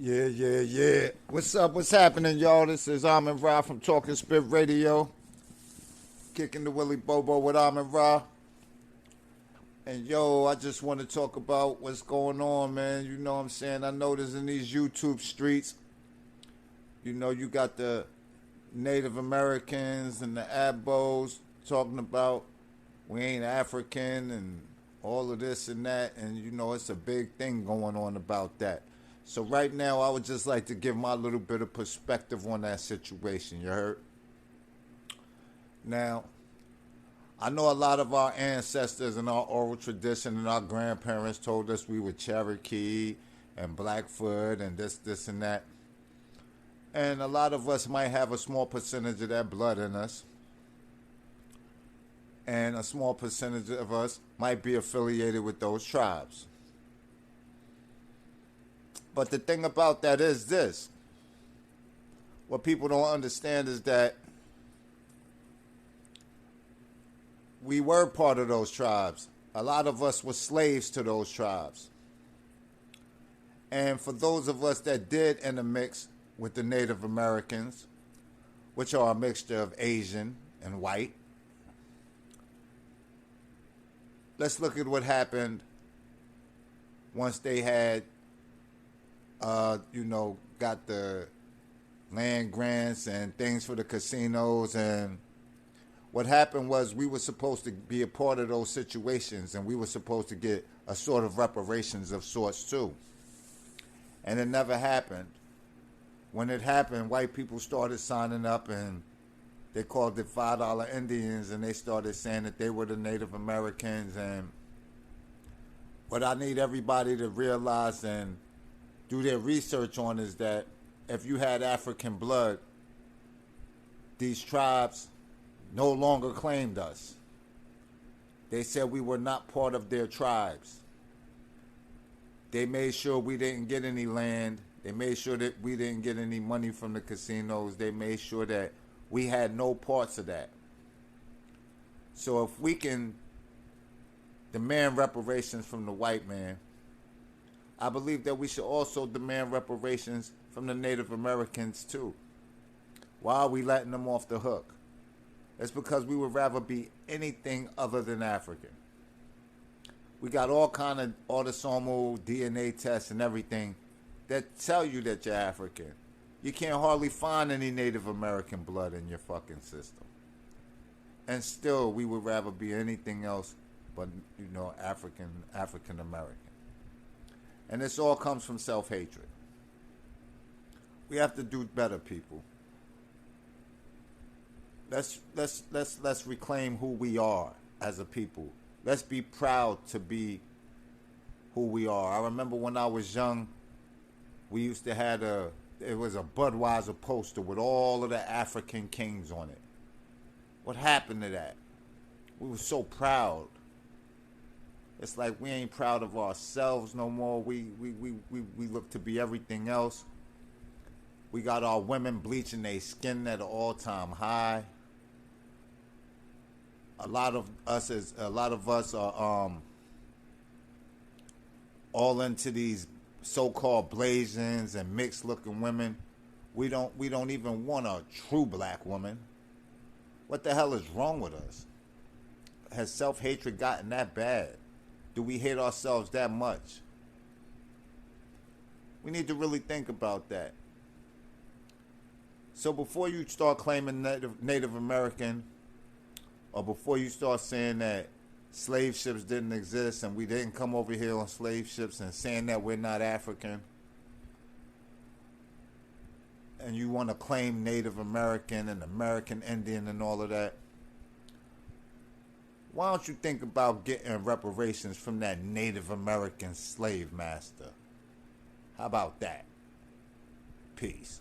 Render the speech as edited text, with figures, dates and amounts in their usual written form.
Yeah. What's up? What's happening, y'all? This is Amin Ra from Talking Spit Radio. Kicking the Willy Bobo with Amin Ra. And yo, I just want to talk about what's going on, man. You know what I'm saying? I notice in these YouTube streets, you got the Native Americans and the Abos talking about we ain't African and all of this and that. And, it's a big thing going on about that. So right now, I would just like to give my little bit of perspective on that situation. You heard? Now, I know a lot of our ancestors and our oral tradition and our grandparents told us we were Cherokee and Blackfoot and this and that. And a lot of us might have a small percentage of that blood in us. And a small percentage of us might be affiliated with those tribes. But the thing about that is this. What people don't understand is that we were part of those tribes. A lot of us were slaves to those tribes. And for those of us that did intermix with the Native Americans, which are a mixture of Asian and white, let's look at what happened once they had, got the land grants and things for the casinos. And what happened was we were supposed to be a part of those situations, and we were supposed to get a sort of reparations of sorts too. And it never happened. When it happened, white people started signing up, and they called it $5 Indians, and they started saying that they were the Native Americans. And what I need everybody to realize and do their research on is that if you had African blood, these tribes no longer claimed us. They said we were not part of their tribes. They made sure we didn't get any land. They made sure that we didn't get any money from the casinos. They made sure that we had no parts of that. So if we can demand reparations from the white man, I believe that we should also demand reparations from the Native Americans too. Why are we letting them off the hook? It's because we would rather be anything other than African. We got all kind of autosomal DNA tests and everything that tell you that you're African. You can't hardly find any Native American blood in your fucking system. And still, we would rather be anything else but, African American. And this all comes from self-hatred. We have to do better, people. Let's reclaim who we are as a people. Let's be proud to be who we are. I remember when I was young, we used to have it was a Budweiser poster with all of the African kings on it. What happened to that? We were so proud. It's like we ain't proud of ourselves no more. We look to be everything else. We got our women bleaching their skin at an all-time high. A lot of us are all into these so-called Blasians and mixed-looking women. We don't even want a true black woman. What the hell is wrong with us? Has self-hatred gotten that bad? Do we hate ourselves that much? We need to really think about that. So before you start claiming Native American, or before you start saying that slave ships didn't exist and we didn't come over here on slave ships, and saying that we're not African, and you want to claim Native American and American Indian and all of that, why don't you think about getting reparations from that Native American slave master? How about that? Peace.